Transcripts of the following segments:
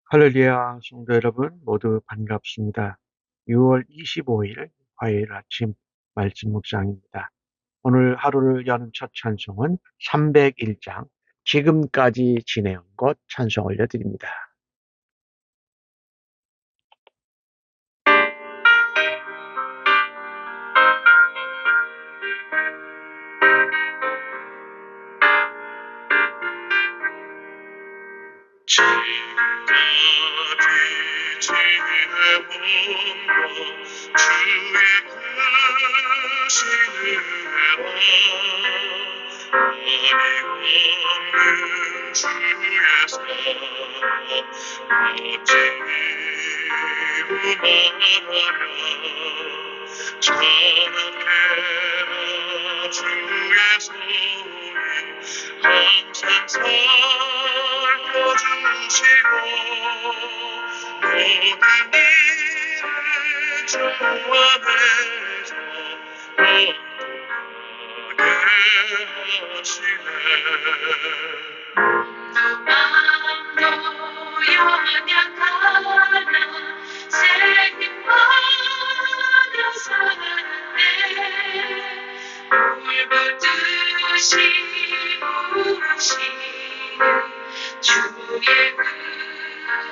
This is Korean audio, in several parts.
할렐루야, 성도 여러분, 모두 반갑습니다. 6월 25일 화요일 아침 말씀 묵상입니다. 오늘 하루를 여는 첫 찬송은 301장, 지금까지 지내온 것 찬송 올려드립니다. 지금까지 지내온 것 주의 크신 은혜와 어림없는 주의 사랑 어찌 말하랴 자나깨나 주의 손이 항상 살펴주시고 모든 일을 주 안에서 건강하게 하시네. 마음도 연약하나 생명받아 사는데 울부듯이 부르시는 주의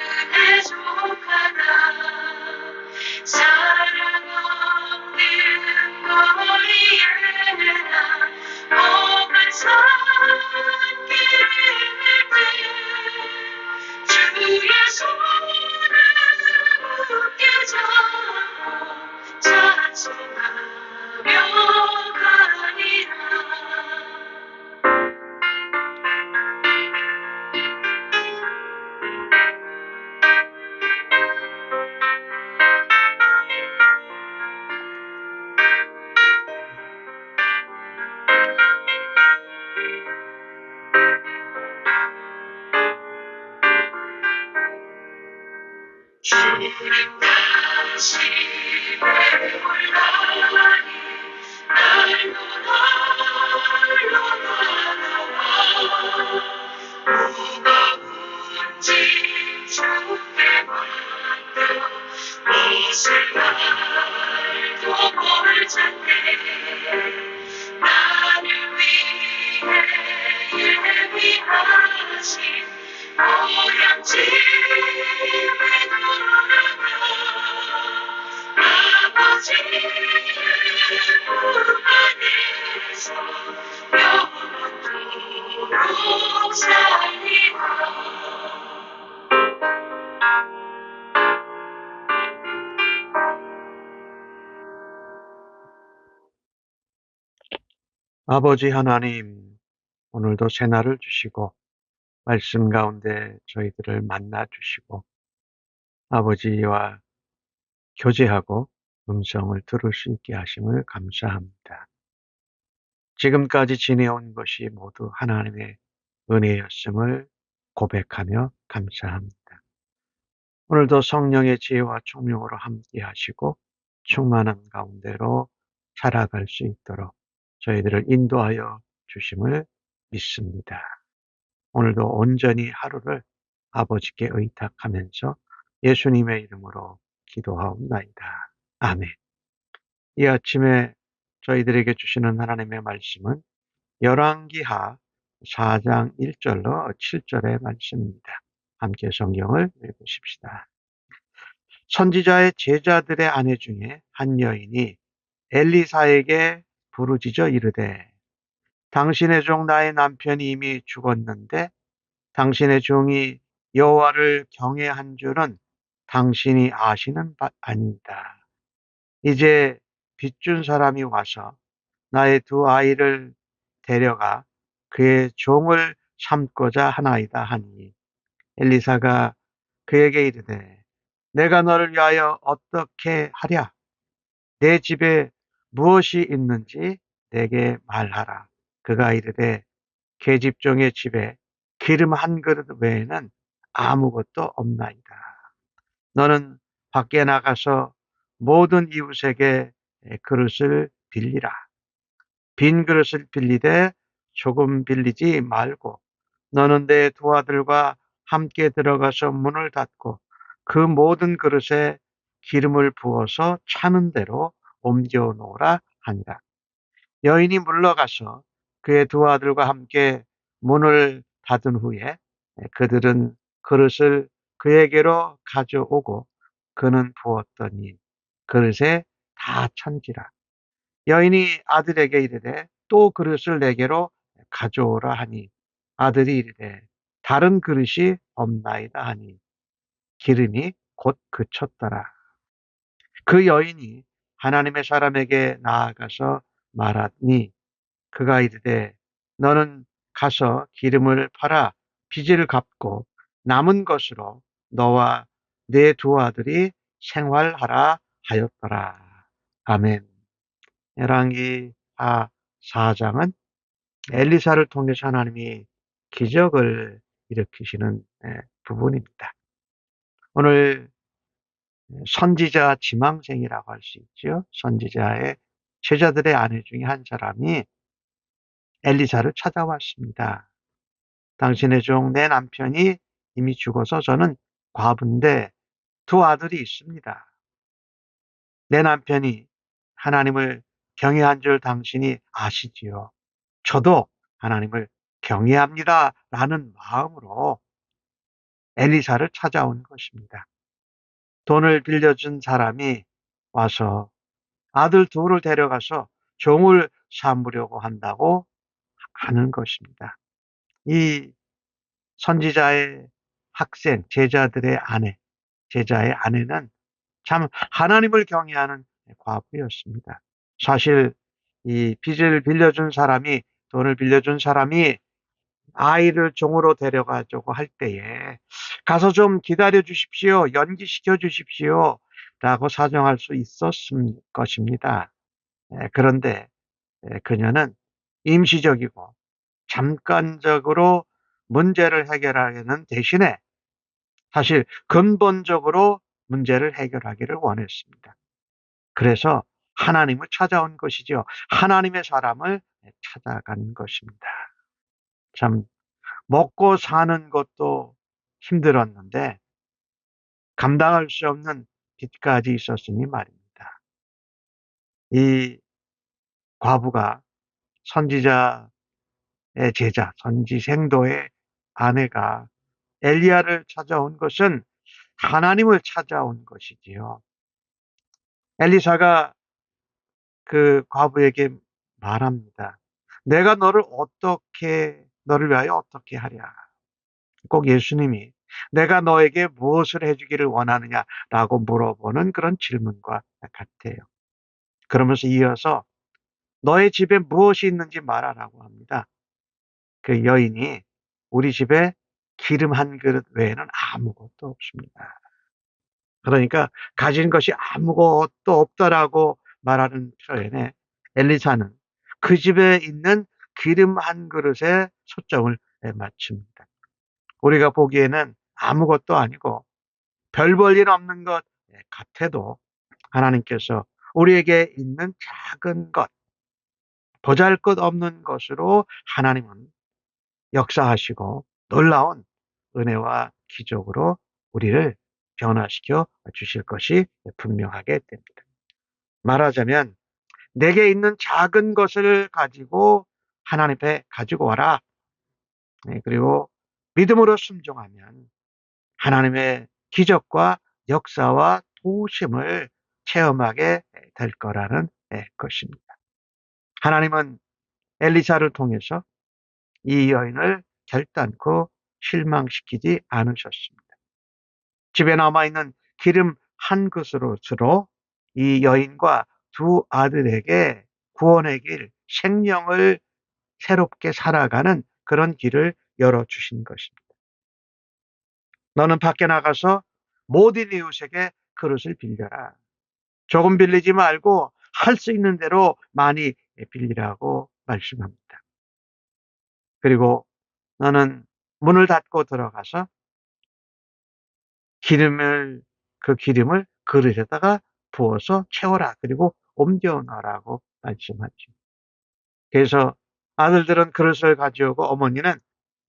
은혜 족하나 사랑 없는 거리에나 험한 산길을 때 주의 손을 굳게 잡고 찬송하며 가리라. 주님 다시에 올라가니 날도 날로 날아와 무거운지 주께 맡겨 옷을 날도 뭘 찾네 나를 위해 예비하신 고향집에 돌아가 아버지의 품 안에서 영원토록 살리라. 아버지 하나님, 오늘도 새날을 주시고 말씀 가운데 저희들을 만나 주시고 아버지와 교제하고 음성을 들을 수 있게 하심을 감사합니다. 지금까지 지내온 것이 모두 하나님의 은혜였음을 고백하며 감사합니다. 오늘도 성령의 지혜와 총명으로 함께 하시고 충만한 가운데로 살아갈 수 있도록 저희들을 인도하여 주심을 믿습니다. 오늘도 온전히 하루를 아버지께 의탁하면서 예수님의 이름으로 기도하옵나이다. 아멘. 이 아침에 저희들에게 주시는 하나님의 말씀은 열왕기하 4장 1절로 7절의 말씀입니다. 함께 성경을 읽으십시다. 선지자의 제자들의 아내 중에 한 여인이 엘리사에게 부르짖어 이르되 당신의 종 나의 남편이 이미 죽었는데 당신의 종이 여호와를 경외한 줄은 당신이 아시는 바 아니다. 이제 빚준 사람이 와서 나의 두 아이를 데려가 그의 종을 삼고자 하나이다 하니 엘리사가 그에게 이르되 내가 너를 위하여 어떻게 하랴? 내 집에 무엇이 있는지 내게 말하라. 그가 이르되 계집종의 집에 기름 한 그릇 외에는 아무것도 없나이다. 너는 밖에 나가서 모든 이웃에게 그릇을 빌리라. 빈 그릇을 빌리되 조금 빌리지 말고 너는 내 두 아들과 함께 들어가서 문을 닫고 그 모든 그릇에 기름을 부어서 차는 대로 옮겨 놓으라 하니라. 여인이 물러가서 그의 두 아들과 함께 문을 닫은 후에 그들은 그릇을 그에게로 가져오고 그는 부었더니 그릇에 다 찬지라. 여인이 아들에게 이르되 또 그릇을 내게로 가져오라 하니 아들이 이르되 다른 그릇이 없나이다 하니 기름이 곧 그쳤더라. 그 여인이 하나님의 사람에게 나아가서 말하니 그가 이르되 너는 가서 기름을 팔아 빚을 갚고 남은 것으로 너와 네 두 아들이 생활하라 하였더라. 아멘. 열왕기하 4장은 엘리사를 통해서 하나님이 기적을 일으키시는 부분입니다. 오늘 선지자 지망생이라고 할 수 있죠. 선지자의 제자들의 아내 중에 한 사람이 엘리사를 찾아왔습니다. 당신의 종 내 남편이 이미 죽어서 저는 과부인데 두 아들이 있습니다. 내 남편이 하나님을 경외한 줄 당신이 아시지요. 저도 하나님을 경외합니다. 라는 마음으로 엘리사를 찾아온 것입니다. 돈을 빌려준 사람이 와서 아들 둘을 데려가서 종을 삼으려고 한다고 하는 것입니다. 이 선지자의 학생, 제자들의 아내, 제자의 아내는 참 하나님을 경외하는 과부였습니다. 사실 이 빚을 빌려준 사람이, 돈을 빌려준 사람이 아이를 종으로 데려가려고 할 때에 가서 좀 기다려 주십시오. 연기시켜 주십시오. 라고 사정할 수 있었을 것입니다. 그런데 그녀는 임시적이고 잠깐적으로 문제를 해결하는 대신에 사실 근본적으로 문제를 해결하기를 원했습니다. 그래서 하나님을 찾아온 것이죠. 하나님의 사람을 찾아간 것입니다. 참 먹고 사는 것도 힘들었는데 감당할 수 없는 빚까지 있었으니 말입니다. 이 과부가 선지자의 제자, 선지생도의 아내가 엘리야를 찾아온 것은 하나님을 찾아온 것이지요. 엘리사가 그 과부에게 말합니다. 내가 너를 위하여 어떻게 하랴? 꼭 예수님이 내가 너에게 무엇을 해주기를 원하느냐라고 물어보는 그런 질문과 같아요. 그러면서 이어서 너의 집에 무엇이 있는지 말하라고 합니다. 그 여인이 우리 집에 기름 한 그릇 외에는 아무것도 없습니다. 그러니까 가진 것이 아무것도 없다라고 말하는 표현에 엘리사는 그 집에 있는 기름 한 그릇에 초점을 맞춥니다. 우리가 보기에는 아무것도 아니고 별 볼 일 없는 것 같아도 하나님께서 우리에게 있는 작은 것, 보잘것없는 것으로 하나님은 역사하시고 놀라운 은혜와 기적으로 우리를 변화시켜 주실 것이 분명하게 됩니다. 말하자면 내게 있는 작은 것을 가지고 하나님 앞에 가지고 와라. 그리고 믿음으로 순종하면 하나님의 기적과 역사와 도우심을 체험하게 될 거라는 것입니다. 하나님은 엘리사를 통해서 이 여인을 결단코 실망시키지 않으셨습니다. 집에 남아있는 기름 한 그릇으로 이 여인과 두 아들에게 구원의 길, 생명을 새롭게 살아가는 그런 길을 열어주신 것입니다. 너는 밖에 나가서 모든 이웃에게 그릇을 빌려라. 조금 빌리지 말고 할 수 있는 대로 많이 빌리라고 말씀합니다. 그리고 너는 문을 닫고 들어가서 그 기름을 그릇에다가 부어서 채워라. 그리고 옮겨 놔라고 말씀하죠. 그래서 아들들은 그릇을 가져오고 어머니는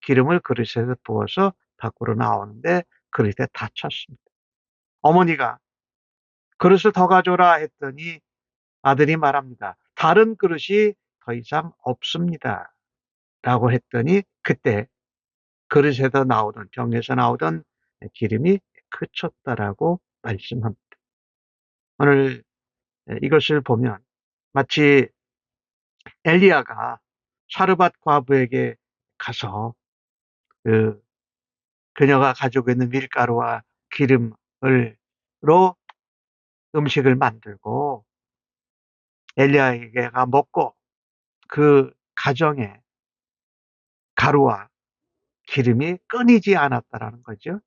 기름을 그릇에 부어서 밖으로 나오는데 그릇에 다쳤습니다. 어머니가 그릇을 더 가져오라 했더니 아들이 말합니다. 다른 그릇이 더 이상 없습니다. 라고 했더니 그때 그릇에서 나오던 병에서 나오던 기름이 그쳤다라고 말씀합니다. 오늘 이것을 보면 마치 엘리야가 사르밧 과부에게 가서 그 그녀가 가지고 있는 밀가루와 기름으로 음식을 만들고 엘리야에게가 먹고 그 가정에 가루와 기름이 끊이지 않았다라는 거죠.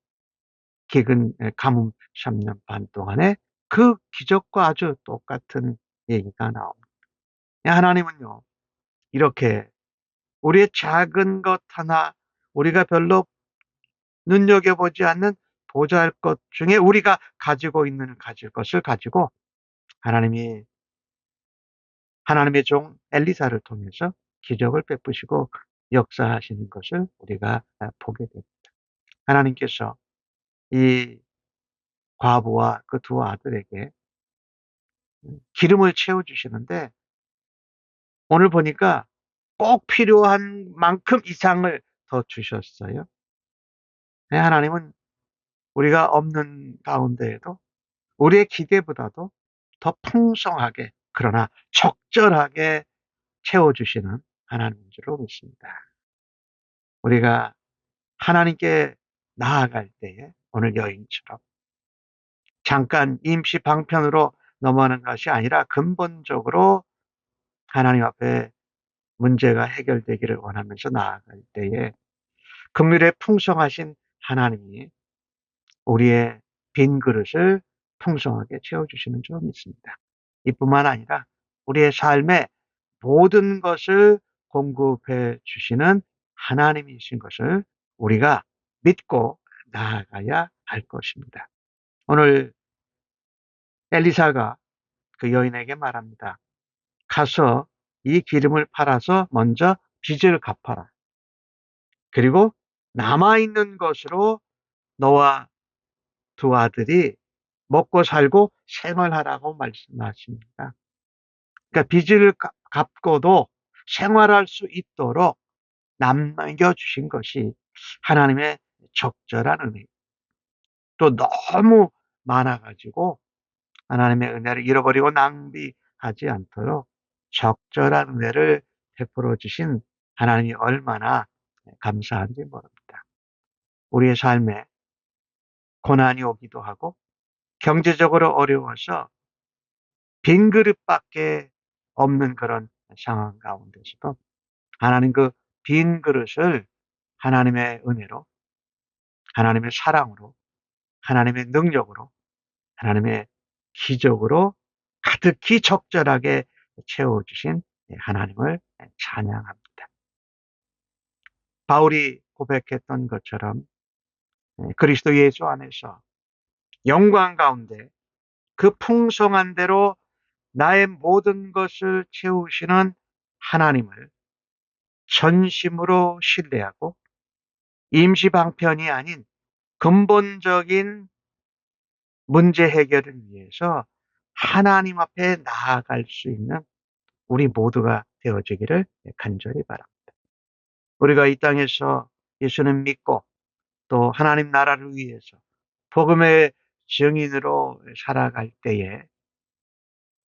기근 가뭄 3년 반 동안에 그 기적과 아주 똑같은 얘기가 나옵니다. 하나님은요, 이렇게 우리의 작은 것 하나, 우리가 별로 눈여겨보지 않는 보잘것 중에 우리가 가질 것을 가지고 하나님이 하나님의 종 엘리사를 통해서 기적을 베푸시고 역사하시는 것을 우리가 보게 됩니다. 하나님께서 이 과부와 그 두 아들에게 기름을 채워 주시는데 오늘 보니까 꼭 필요한 만큼 이상을 더 주셨어요. 네, 하나님은 우리가 없는 가운데에도 우리의 기대보다도 더 풍성하게 그러나 적절하게 채워 주시는 하나님인 줄로 믿습니다. 우리가 하나님께 나아갈 때에 오늘 여인처럼 잠깐 임시 방편으로 넘어가는 것이 아니라 근본적으로 하나님 앞에 문제가 해결되기를 원하면서 나아갈 때에 긍휼에 풍성하신 하나님이 우리의 빈 그릇을 풍성하게 채워주시는 줄 믿습니다. 이뿐만 아니라 우리의 삶에 모든 것을 공급해 주시는 하나님이신 것을 우리가 믿고 나아가야 할 것입니다. 오늘 엘리사가 그 여인에게 말합니다. 가서 이 기름을 팔아서 먼저 빚을 갚아라. 그리고 남아있는 것으로 너와 두 아들이 먹고 살고 생활하라고 말씀하십니다. 그러니까 빚을 갚고도 생활할 수 있도록 남겨주신 것이 하나님의 적절한 은혜. 또 너무 많아가지고 하나님의 은혜를 잃어버리고 낭비하지 않도록 적절한 은혜를 베풀어 주신 하나님이 얼마나 감사한지 모릅니다. 우리의 삶에 고난이 오기도 하고 경제적으로 어려워서 빈 그릇밖에 없는 그런 상황 가운데서도 하나님 그 빈 그릇을 하나님의 은혜로, 하나님의 사랑으로, 하나님의 능력으로, 하나님의 기적으로 가득히 적절하게 채워주신 하나님을 찬양합니다. 바울이 고백했던 것처럼 그리스도 예수 안에서 영광 가운데 그 풍성한 대로 나의 모든 것을 채우시는 하나님을 전심으로 신뢰하고 임시방편이 아닌 근본적인 문제 해결을 위해서 하나님 앞에 나아갈 수 있는 우리 모두가 되어지기를 간절히 바랍니다. 우리가 이 땅에서 예수님 믿고 또 하나님 나라를 위해서 복음의 증인으로 살아갈 때에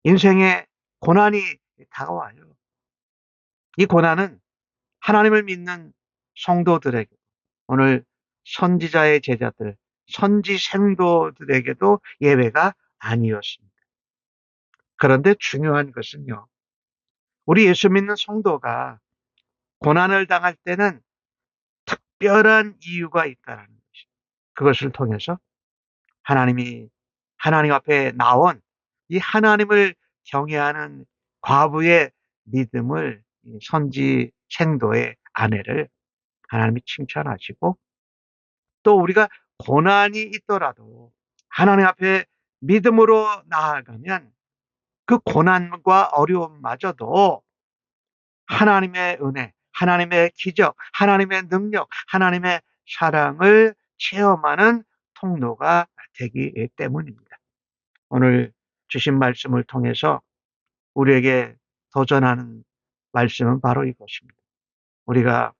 인생에 고난이 다가와요. 이 고난은 하나님을 믿는 성도들에게 오늘 선지자의 제자들, 선지 생도들에게도 예외가 아니었습니다. 그런데 중요한 것은요. 우리 예수 믿는 성도가 고난을 당할 때는 특별한 이유가 있다는 것입니다. 그것을 통해서 하나님 앞에 나온 이 하나님을 경외하는 과부의 믿음을 선지 생도의 아내를 하나님이 칭찬하시고 또 우리가 고난이 있더라도 하나님 앞에 믿음으로 나아가면 그 고난과 어려움마저도 하나님의 은혜, 하나님의 기적, 하나님의 능력, 하나님의 사랑을 체험하는 통로가 되기 때문입니다. 오늘 주신 말씀을 통해서 우리에게 도전하는 말씀은 바로 이것입니다. 우리가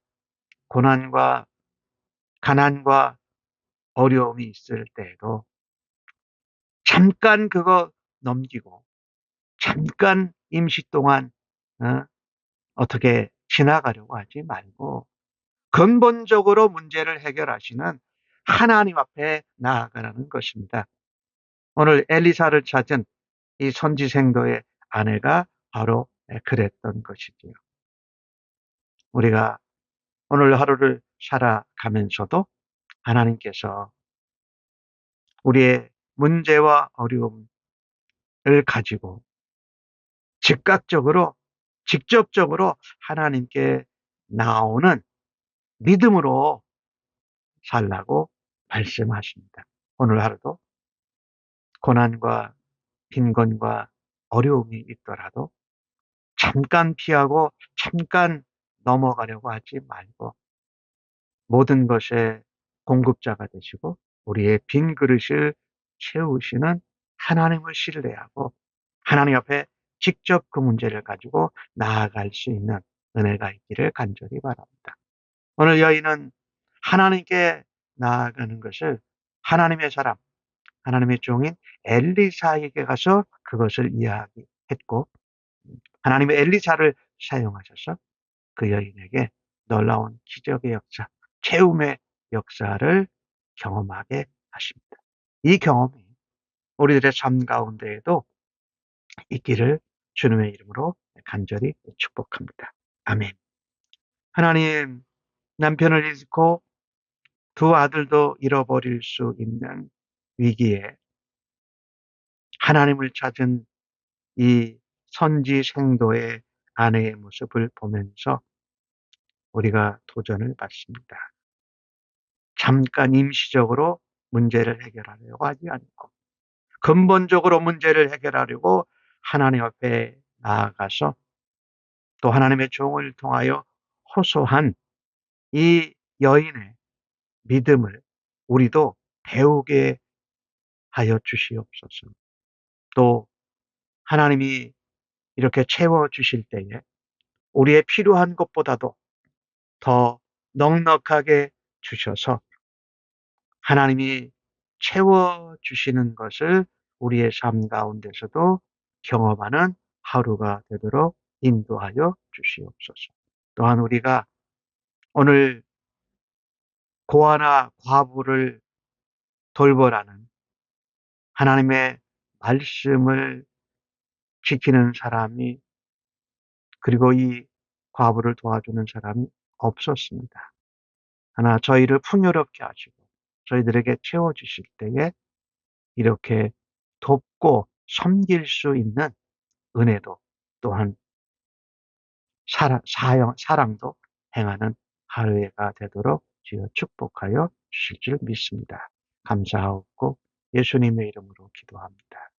고난과 가난과 어려움이 있을 때에도 잠깐 그거 넘기고 잠깐 임시 동안 어떻게 지나가려고 하지 말고 근본적으로 문제를 해결하시는 하나님 앞에 나아가라는 것입니다. 오늘 엘리사를 찾은 이 선지생도의 아내가 바로 그랬던 것이지요. 우리가 오늘 하루를 살아가면서도 하나님께서 우리의 문제와 어려움을 가지고 즉각적으로 직접적으로 하나님께 나오는 믿음으로 살라고 말씀하십니다. 오늘 하루도 고난과 빈곤과 어려움이 있더라도 잠깐 피하고 잠깐 넘어가려고 하지 말고 모든 것의 공급자가 되시고 우리의 빈 그릇을 채우시는 하나님을 신뢰하고 하나님 앞에 직접 그 문제를 가지고 나아갈 수 있는 은혜가 있기를 간절히 바랍니다. 오늘 여인은 하나님께 나아가는 것을 하나님의 사람, 하나님의 종인 엘리사에게 가서 그것을 이야기했고 하나님의 엘리사를 사용하셔서 그 여인에게 놀라운 기적의 역사, 채움의 역사를 경험하게 하십니다. 이 경험이 우리들의 삶 가운데에도 있기를 주님의 이름으로 간절히 축복합니다. 아멘. 하나님, 남편을 잃고 두 아들도 잃어버릴 수 있는 위기에 하나님을 찾은 이 선지 생도의 아내의 모습을 보면서 우리가 도전을 받습니다. 잠깐 임시적으로 문제를 해결하려고 하지 않고 근본적으로 문제를 해결하려고 하나님 앞에 나아가서 또 하나님의 종을 통하여 호소한 이 여인의 믿음을 우리도 배우게 하여 주시옵소서. 또 하나님이 이렇게 채워주실 때에 우리의 필요한 것보다도 더 넉넉하게 주셔서 하나님이 채워주시는 것을 우리의 삶 가운데서도 경험하는 하루가 되도록 인도하여 주시옵소서. 또한 우리가 오늘 고아나 과부를 돌보라는 하나님의 말씀을 지키는 사람이 그리고 이 과부를 도와주는 사람이 없었습니다. 하나 저희를 풍요롭게 하시고 저희들에게 채워주실 때에 이렇게 돕고 섬길 수 있는 은혜도 또한 사랑도 행하는 하루가 되도록 주여 축복하여 주실 줄 믿습니다. 감사하고 예수님의 이름으로 기도합니다.